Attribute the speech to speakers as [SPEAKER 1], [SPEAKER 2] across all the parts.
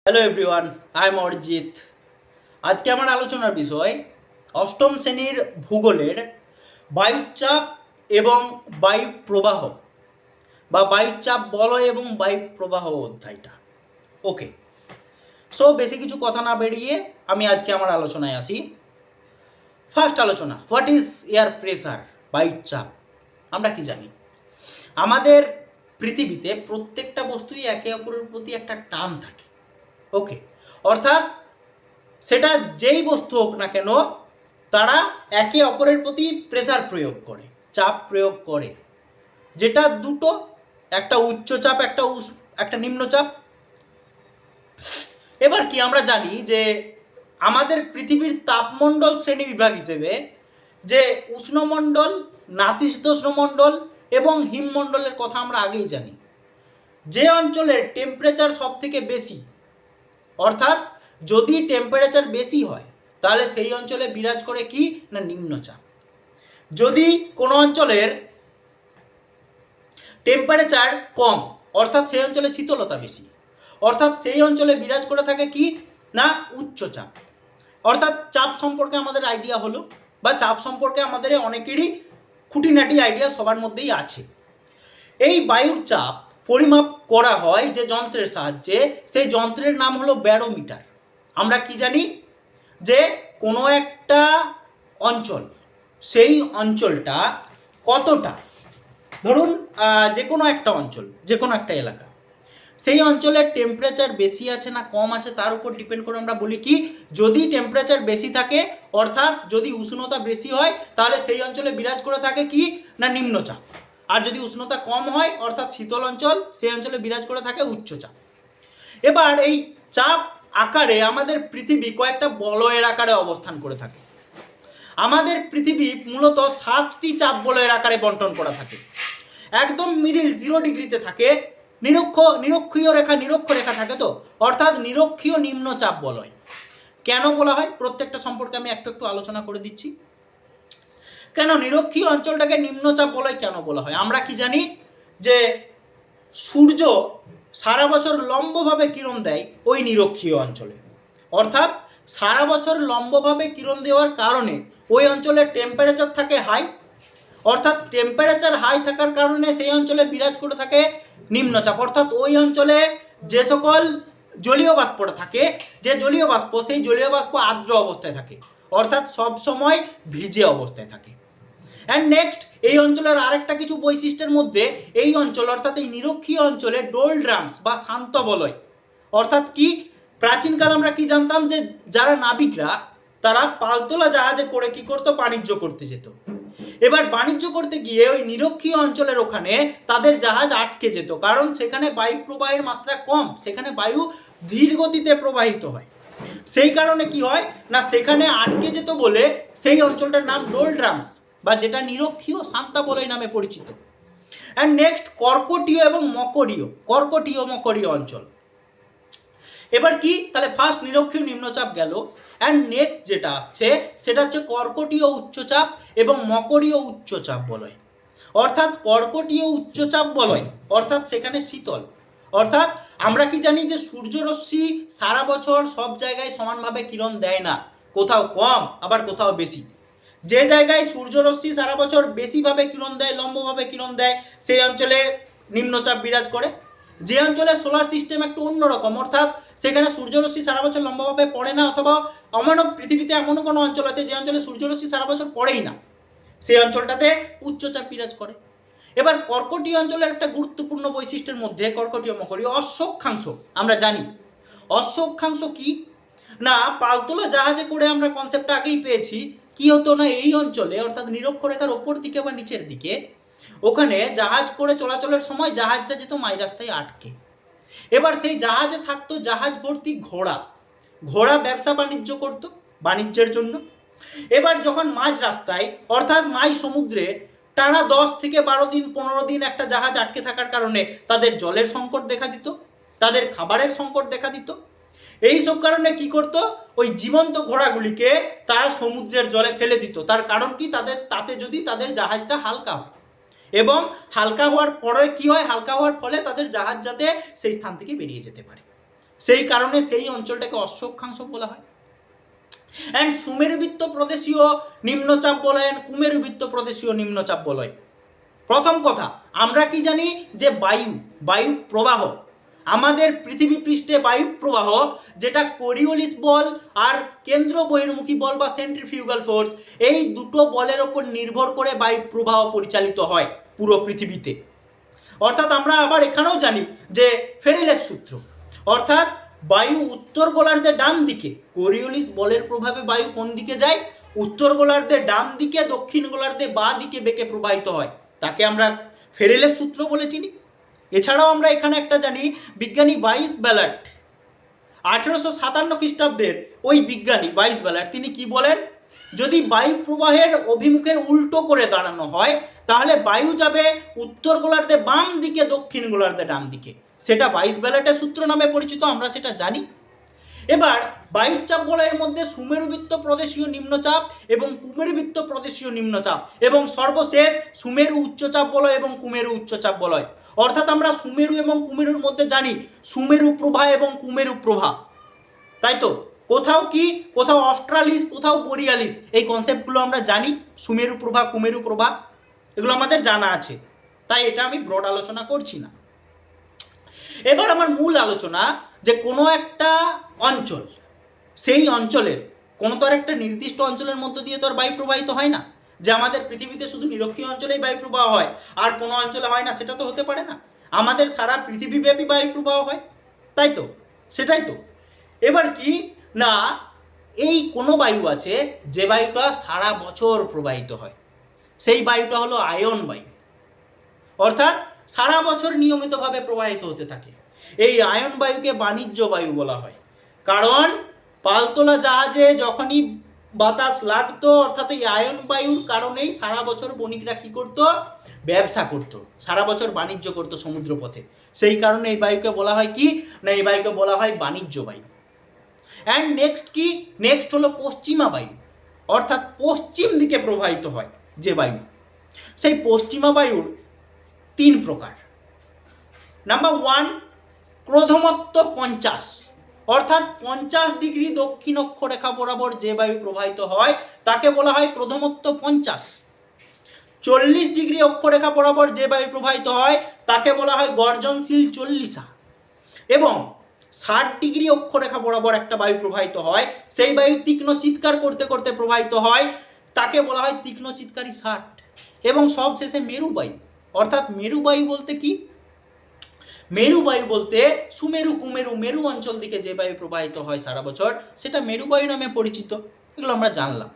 [SPEAKER 1] Hello everyone, I am Arijit. আজকে আমার আলোচনার বিষয় অষ্টম শ্রেণীর ভূগোলের বায়ুচাপ এবং বায়ু প্রবাহ বা বায়ুচাপ বলয় এবং বায়ু প্রবাহ অধ্যায়টা। ওকে, সো বেশি কিছু কথা না বেরিয়ে আমি আজকে আমার আলোচনায় আসি। ফার্স্ট আলোচনা, হোয়াট ইজ এয়ার প্রেসার? বায়ুচাপ আমরা কি জানি? আমাদের পৃথিবীতে প্রত্যেকটা বস্তুই একে অপরের প্রতি একটা টান থাকে। ওকে, অর্থাৎ সেটা যেই বস্তু হোক না কেন তারা একে অপরের প্রতি প্রেসার প্রয়োগ করে, চাপ প্রয়োগ করে, যেটা দুটো, একটা উচ্চচাপ একটা নিম্নচাপ। এবার কি আমরা জানি যে আমাদের পৃথিবীর তাপমণ্ডল শ্রেণী বিভাগ হিসেবে যে উষ্ণমণ্ডল, নাতিশীতোষ্ণমণ্ডল এবং হিমমণ্ডলের কথা আমরা আগেই জানি। যে অঞ্চলের টেম্পারেচার সব থেকে বেশি, অর্থাৎ যদি টেম্পারেচার বেশি হয় তাহলে সেই অঞ্চলে বিরাজ করে কি না নিম্নচাপ। যদি কোনো অঞ্চলের টেম্পারেচার কম, অর্থাৎ সেই অঞ্চলে শীতলতা বেশি, অর্থাৎ সেই অঞ্চলে বিরাজ করে থাকে কি না উচ্চচাপ। অর্থাৎ চাপ সম্পর্কে আমাদের আইডিয়া হলো, বা চাপ সম্পর্কে আমাদের অনেকেরই খুঁটিনাটি আইডিয়া সবার মধ্যেই আছে। এই বায়ুর চাপ পরিমাপ করা হয় যে যন্ত্রের সাহায্যে, সেই যন্ত্রের নাম হলো ব্যারোমিটার। আমরা কি জানি যে কোনো একটা অঞ্চল, সেই অঞ্চলটা কতটা, ধরুন যে কোনো একটা অঞ্চল, যে কোনো একটা এলাকা, সেই অঞ্চলের টেম্পারেচার বেশি আছে না কম আছে তার উপর ডিপেন্ড করে আমরা বলি কি, যদি টেম্পারেচার বেশি থাকে অর্থাৎ যদি উষ্ণতা বেশি হয় তাহলে সেই অঞ্চলে বিরাজ করে থাকে কি না নিম্নচাপ, আর যদি উষ্ণতা কম হয় অর্থাৎ শীতল অঞ্চল, সেই অঞ্চলে বিরাজ করে থাকে উচ্চচাপ। এবার এই চাপ আকারে আমাদের পৃথিবী কয়েকটা বলয়ের আকারে অবস্থান করে থাকে। আমাদের পৃথিবী মূলত 7টি চাপ বলয়ের আকারে বন্টন করা থাকে। একদম মিডিল 0 ডিগ্রিতে থাকে নিরক্ষীয় রেখা থাকে, তো অর্থাৎ নিরক্ষীয় নিম্নচাপ বলয়। কেন বলা হয় প্রত্যেকটা সম্পর্কে আমি একটু একটু আলোচনা করে দিচ্ছি। কেন নিরক্ষীয় অঞ্চলটাকে নিম্নচাপ বলয় কেন বলা হয়? আমরা কি জানি যে সূর্য সারা বছর লম্বভাবে কিরণ দেয় ওই নিরক্ষীয় অঞ্চলে, অর্থাৎ সারা বছর লম্বভাবে কিরণ দেওয়ার কারণে ওই অঞ্চলের টেম্পারেচার থাকে হাই, অর্থাৎ টেম্পারেচার হাই থাকার কারণে সেই অঞ্চলে বিরাজ করে থাকে নিম্নচাপ। অর্থাৎ ওই অঞ্চলে যে সকল জলীয় বাষ্পটা থাকে, যে জলীয় বাষ্প, সেই জলীয় বাষ্প আর্দ্র অবস্থায় থাকে, অর্থাৎ সব সময় ভিজে অবস্থায় থাকে। অ্যান্ড নেক্সট, এই অঞ্চলের আরেকটা কিছু বৈশিষ্ট্যের মধ্যে এই অঞ্চল অর্থাৎ এই নিরক্ষীয় অঞ্চলে ডোলড্রামস বা শান্ত বলয়, অর্থাৎ কি প্রাচীনকাল আমরা কি জানতাম যে যারা নাবিকরা তারা পালতোলা জাহাজে করে কি করতো, বাণিজ্য করতে যেত। এবার বাণিজ্য করতে গিয়ে ওই নিরক্ষীয় অঞ্চলের ওখানে তাদের জাহাজ আটকে যেত, কারণ সেখানে বায়ু প্রবাহের মাত্রা কম, সেখানে বায়ু ধীর গতিতে প্রবাহিত হয়। সেই কারণে কি হয় না সেখানে আটকে যেত বলে সেই অঞ্চলটার নাম ডোলড্রামস বা যেটা নিরক্ষীয় শান্তা বলয় নামে পরিচিত। অ্যান্ড নেক্সট, কর্কটীয় এবং মকরীয় অঞ্চল। এবার কি তাহলে ফার্স্ট নিরক্ষীয় নিম্নচাপ গেল, অ্যান্ড নেক্সট যেটা আসছে সেটা হচ্ছে কর্কটীয় উচ্চচাপ এবং মকরীয় উচ্চচাপ বলয়। অর্থাৎ কর্কটীয় উচ্চচাপ বলয় অর্থাৎ সেখানে শীতল, অর্থাৎ আমরা কি জানি যে সূর্যরশ্মি সারা বছর সব জায়গায় সমানভাবে কিরণ দেয় না, কোথাও কম আবার কোথাও বেশি। যে জায়গায় সূর্যরশ্মি সারা বছর বেশিভাবে কিরণ দেয়, লম্বভাবে কিরণ দেয়, সেই অঞ্চলে নিম্নচাপ বিরাজ করে। যে অঞ্চলে সোলার সিস্টেম একটু অন্যরকম, অর্থাৎ সেখানে সূর্যরশ্মি সারা বছর লম্বভাবে পড়ে না, অথবা পৃথিবীতে এমনও কোনো অঞ্চল আছে যে অঞ্চলে সূর্যরশ্মি সারা বছর পড়েই না, সেই অঞ্চলটাতে উচ্চচাপ বিরাজ করে। এবার কর্কটীয় অঞ্চলের একটা গুরুত্বপূর্ণ বৈশিষ্ট্যের মধ্যে কর্কটীয় মকরীয় অশ্বক্ষাংশ। আমরা জানি অশ্বক্ষাংশ কি না, পালতোলা জাহাজে করে আমরা কনসেপ্টটা আগেই পেয়েছি। কি হতো না এই অঞ্চলে অর্থাৎ নিরক্ষরেখার ওপর দিকে বা নিচের দিকে, ওখানে জাহাজ করে চলাচলের সময় জাহাজটা যেত মাঝ রাস্তায় আটকে। এবার সেই জাহাজে থাকতো জাহাজ ভর্তি ঘোড়া ব্যবসা বাণিজ্য করত বাণিজ্যের জন্য। এবার যখন মাঝ রাস্তায় অর্থাৎ মাঝ সমুদ্রে টানা 10 থেকে 12 দিন 15 দিন একটা জাহাজ আটকে থাকার কারণে তাদের জলের সংকট দেখা দিত, তাদের খাবারের সংকট দেখা দিত। এই সব কারণে কি করত, ওই জীবন্ত ঘোড়াগুলিকে তারা সমুদ্রের জলে ফেলে দিত। তার কারণ কি, তাতে যদি তাদের জাহাজটা হালকা হয়, এবং হালকা হওয়ার পরে কি হয়, হালকা হওয়ার ফলে তাদের জাহাজ যাতে সেই স্থান থেকে বেরিয়ে যেতে পারে। সেই কারণে সেই অঞ্চলটাকে অশ্ব অক্ষাংশ বলা হয়। অ্যান্ড সুমেরুবৃত্ত প্রদেশীয় নিম্নচাপ বলয়, কুমেরুবৃত্ত প্রদেশীয় নিম্নচাপ বলয়। প্রথম কথা, আমরা কি জানি যে বায়ু প্রবাহ, আমাদের পৃথিবী পৃষ্ঠে বায়ু প্রবাহ, যেটা কোরিওলিস বল আর কেন্দ্র বহির্মুখী বল বা সেন্ট্রিফিউগাল ফোর্স, এই দুটো বলের ওপর নির্ভর করে বায়ু প্রবাহ পরিচালিত হয় পুরো পৃথিবীতে। অর্থাৎ আমরা আবার এখানেও জানি যে ফেরেলের সূত্র, অর্থাৎ বায়ু উত্তর গোলার্ধে ডান দিকে, কোরিওলিস বলের প্রভাবে বায়ু কোন দিকে যায়? উত্তর গোলার্ধে ডান দিকে, দক্ষিণ গোলার্ধে বাঁ দিকে বেঁকে প্রবাহিত হয়, তাকে আমরা ফেরেলের সূত্র বলে চিনি। এছাড়াও আমরা এখানে একটা জানি, বিজ্ঞানী বাইস ব্যালাট 1857 খ্রিস্টাব্দের ওই বিজ্ঞানী বাইস ব্যালাট তিনি কি বলেন, যদি বায়ু প্রবাহের অভিমুখের উল্টো করে দাঁড়ানো হয় তাহলে বায়ু যাবে উত্তর গোলার্ধে বাম দিকে, দক্ষিণ গোলার্ধে ডান দিকে। সেটা বাইস ব্যালাটের সূত্র নামে পরিচিত, আমরা সেটা জানি। এবার বায়ুচাপ বলয়ের মধ্যে সুমেরুবৃত্ত প্রদেশীয় নিম্নচাপ এবং কুমেরুবৃত্ত প্রদেশীয় নিম্নচাপ, এবং সর্বশেষ সুমেরু উচ্চচাপ বলয় এবং কুমেরু উচ্চচাপ বলয়। অর্থাৎ আমরা সুমেরু এবং কুমেরুর মধ্যে জানি সুমেরু প্রভা এবং কুমেরু প্রভা, তাই তো? কোথাও কি, কোথাও অস্ট্রালিস, কোথাও বোরিয়ালিস, এই কনসেপ্টগুলো আমরা জানি। সুমেরু প্রভা, কুমেরু প্রভা, এগুলো আমাদের জানা আছে, তাই এটা আমি ব্রড আলোচনা করছি না। এবার আমার মূল আলোচনা, যে কোনো একটা অঞ্চল, সেই অঞ্চলের কোনো তো আর একটা নির্দিষ্ট অঞ্চলের মধ্য দিয়ে তো আর বায়ু প্রবাহিত হয় না, যে আমাদের পৃথিবীতে শুধু নিরক্ষীয় অঞ্চলেই বায়ু প্রবাহ হয় আর কোনো অঞ্চলে হয় না, সেটা তো হতে পারে না। আমাদের সারা পৃথিবীব্যাপী বায়ু প্রবাহ হয়, তাই তো? সেটাই তো। এবার কি না, এই কোনো বায়ু আছে যে বায়ুটা সারা বছর প্রবাহিত হয়, সেই বায়ুটা হলো আয়ন বায়ু, অর্থাৎ সারা বছর নিয়মিতভাবে প্রবাহিত হতে থাকে। এই আয়ন বায়ুকে বাণিজ্য বায়ু বলা হয়, কারণ পালতোলা জাহাজে যখনই বাতাস লাগতো, অর্থাৎ এই আয়ন বায়ুর কারণেই সারা বছর বণিকরা কি করতো? ব্যবসা করতো, সারা বছর বাণিজ্য করতো সমুদ্রপথে। সেই কারণে এই বায়ুকে বলা হয় কি না, এই বায়ুকে বলা হয় বাণিজ্য বায়ু। অ্যান্ড নেক্সট কি, নেক্সট হলো পশ্চিমা বায়ু, অর্থাৎ পশ্চিম দিকে প্রবাহিত হয় যে বায়ু, সেই পশ্চিমা বায়ুর 3 প্রকার। নাম্বার 1, ক্রোধমত্ত 50, অর্থাৎ 50 ডিগ্রি দক্ষিণ অক্ষরেখা বরাবর যে বায়ু প্রবাহিত হয় তাকে বলা হয় ক্রোধমত্ত 50। 40 ডিগ্রি অক্ষরেখা বরাবর যে বায়ু প্রবাহিত হয় তাকে বলা হয় গর্জনশীল 40। এবং 60 ডিগ্রি অক্ষরেখা বরাবর একটা বায়ু প্রবাহিত হয়, সেই বায়ু তীক্ষ্ণ চিৎকার করতে করতে প্রবাহিত হয়, তাকে বলা হয় তীক্ষ্ণ চিৎকারী 60। এবং সব শেষে মেরু বায়ু, অর্থাৎ মেরু বায়ু বলতে কি, মেরু বায়ু বলতে সুমেরু, কুমেরু, মেরু অঞ্চল দিকে যে বায়ু প্রবাহিত হয় সারা বছর, সেটা মেরু বায়ু নামে পরিচিত। এগুলো আমরা জানলাম।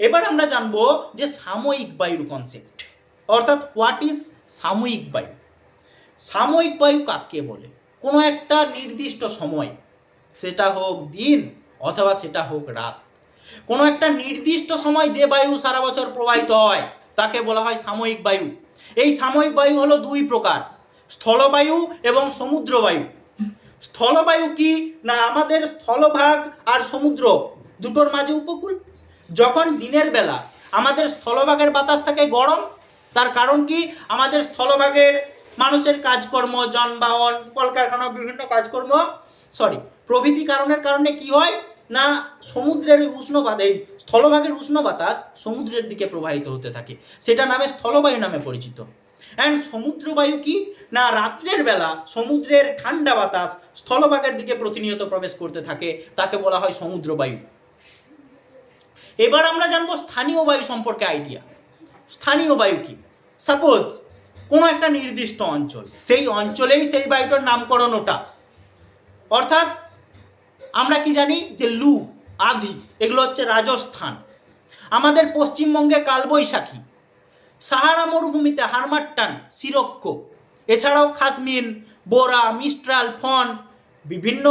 [SPEAKER 1] এবার আমরা জানবো যে সাময়িক বায়ুর কনসেপ্ট, অর্থাৎ হোয়াট ইজ সাময়িক বায়ু। সাময়িক বায়ু কাকে বলে? কোনো একটা নির্দিষ্ট সময়, সেটা হোক দিন অথবা সেটা হোক রাত, কোনো একটা নির্দিষ্ট সময় যে বায়ু সারা বছর প্রবাহিত হয় তাকে বলা হয় সাময়িক বায়ু। এই সাময়িক বায়ু হলো 2 প্রকার, স্থলবায়ু এবং সমুদ্র বায়ু। স্থলবায়ু কি না, আমাদের স্থলভাগ আর সমুদ্র দুটোর মাঝে উপকূল। যখন দিনের বেলা আমাদের স্থলভাগের বাতাস থাকে গরম, তার কারণ কি, আমাদের স্থলভাগের মানুষের কাজকর্ম, যানবাহন, কলকারখানা, বিভিন্ন কাজকর্ম প্রভৃতি কারণের কারণে কি হয় না, সমুদ্রের উষ্ণ বাতাস, স্থলভাগের উষ্ণ বাতাস সমুদ্রের দিকে প্রবাহিত হতে থাকে, সেটা নামে স্থলবায়ু নামে পরিচিত। অ্যান্ড সমুদ্রবায়ু কি না, রাত্রের বেলা সমুদ্রের ঠান্ডা বাতাস স্থলভাগের দিকে প্রতিনিয়ত প্রবেশ করতে থাকে, তাকে বলা হয় সমুদ্রবায়ু। এবার আমরা জানবো স্থানীয় বায়ু সম্পর্কে আইডিয়া। স্থানীয় বায়ু কি, সাপোজ কোনো একটা নির্দিষ্ট অঞ্চল, সেই অঞ্চলেই সেই বায়ুটার নামকরণ ওটা, অর্থাৎ আমরা কি জানি যে লু, আধি, এগুলো হচ্ছে রাজস্থান। আমাদের পশ্চিমবঙ্গে কালবৈশাখী, সাহারা মরুভূমিতে হারমাট্টান, সিরক্কো, এছাড়াও খাসমিন, বোরা, মিস্ট্রাল, ফন, বিভিন্ন,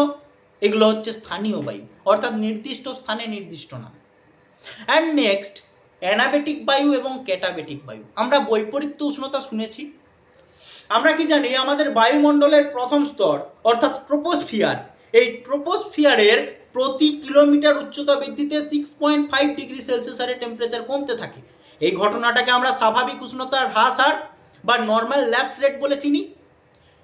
[SPEAKER 1] এগুলো হচ্ছে স্থানীয় বায়ু, অর্থাৎ নির্দিষ্ট স্থানে নির্দিষ্ট নাম। অ্যান্ড নেক্সট অ্যানাবেটিক বায়ু এবং ক্যাটাবেটিক বায়ু। আমরা বৈপরীত্য উষ্ণতা শুনেছি। আমরা কি জানি আমাদের বায়ুমণ্ডলের প্রথম স্তর অর্থাৎ ট্রোপোস্ফিয়ার, এই ট্রোপোস্ফিয়ারের প্রতি কিলোমিটার উচ্চতা বৃদ্ধিতে 6.5 ডিগ্রি সেলসিয়াস হারে টেম্পারেচার কমতে থাকে। এই ঘটনাটাকে আমরা স্বাভাবিক উষ্ণতার হ্রাস হার বা নর্মাল ল্যাপস রেট বলে চিনি।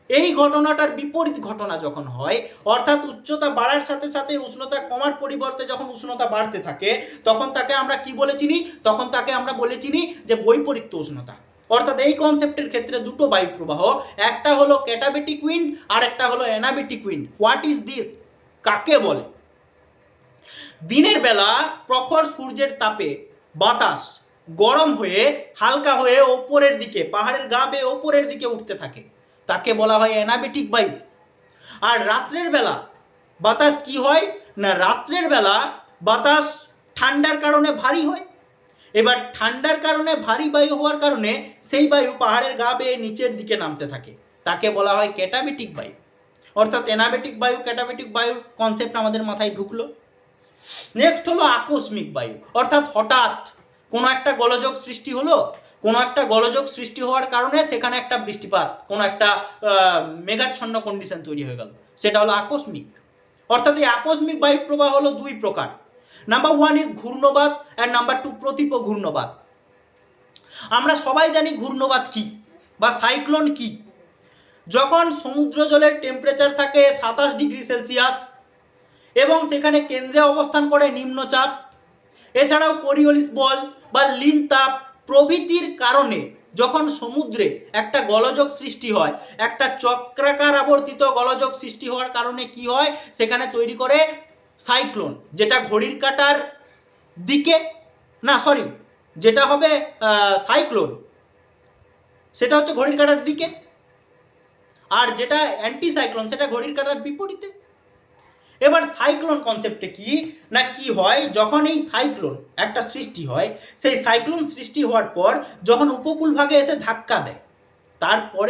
[SPEAKER 1] এই ঘটনাটার বিপরীত ঘটনা যখন হয়, অর্থাৎ উচ্চতা বাড়ার সাথে সাথে উষ্ণতা কমার পরিবর্তে যখন উষ্ণতা বাড়তে থাকে, তখন তাকে আমরা কি বলে চিনি? তখন তাকে আমরা বলে চিনি যে বৈপরীত্য উষ্ণতা। অর্থাৎ এই কনসেপ্টের ক্ষেত্রে দুটো বায়ু প্রবাহ, একটা হলো ক্যাটাবেটিক উইন্ড আর একটা হলো anabatic wind. What is this? কাকে বলে? দিনের বেলা প্রখর সূর্যের তাপে বাতাস গরম হয়ে হালকা হয়ে ওপরের দিকে, পাহাড়ের গা বেয়ে ওপরের দিকে উঠতে থাকে, তাকে বলা হয় অ্যানাবেটিক বায়ু। আর রাত্রের বেলা বাতাস কি হয় না, রাত্রের বেলা বাতাস ঠান্ডার কারণে ভারী হয়। এবার ঠান্ডার কারণে ভারী বায়ু হওয়ার কারণে সেই বায়ু পাহাড়ের গা বেয়ে নিচের দিকে নামতে থাকে, তাকে বলা হয় ক্যাটাবেটিক বায়ু। অর্থাৎ অ্যানাবেটিক বায়ু, ক্যাটাবেটিক বায়ুর কনসেপ্ট আমাদের মাথায় ঢুকলো। নেক্সট হলো আকস্মিক বায়ু, অর্থাৎ হঠাৎ কোনো একটা গোলযোগ সৃষ্টি হলো, কোনো একটা গোলযোগ সৃষ্টি হওয়ার কারণে সেখানে একটা বৃষ্টিপাত, কোনো একটা মেঘাচ্ছন্ন কন্ডিশন তৈরি হয়ে গেল, সেটা হলো আকস্মিক। অর্থাৎ এই আকস্মিক বায়ু প্রবাহ হলো দুই প্রকার। নাম্বার ওয়ান ইজ ঘূর্ণবাত অ্যান্ড নাম্বার টু প্রতীপ ঘূর্ণবাত। আমরা সবাই জানি ঘূর্ণবাত কি বা সাইক্লোন কি। যখন সমুদ্র জলের টেম্পারেচার থাকে 27°C এবং সেখানে কেন্দ্রে অবস্থান করে নিম্নচাপ, এছাড়াও কোরিওলিস বল বা লিন তাপ প্রভৃতির কারণে যখন সমুদ্রে একটা গোলযোগ সৃষ্টি হয়, একটা চক্রাকার আবর্তিত গোলযোগ সৃষ্টি হওয়ার কারণে কি হয়, সেখানে তৈরি করে সাইক্লোন, যেটা ঘড়ির কাঁটার দিকে না, সরি, যেটা হবে সাইক্লোন সেটা হচ্ছে ঘড়ির কাঁটার দিকে, আর যেটা অ্যান্টি সাইক্লোন সেটা ঘড়ির কাঁটার বিপরীতে। এবার সাইক্লোন কনসেপ্টে কি না, কি হয় যখন এই সাইক্লোন একটা সৃষ্টি হয়, সেই সাইক্লোন সৃষ্টি হওয়ার পর যখন উপকূল ভাগে এসে ধাক্কা দেয়, তারপরে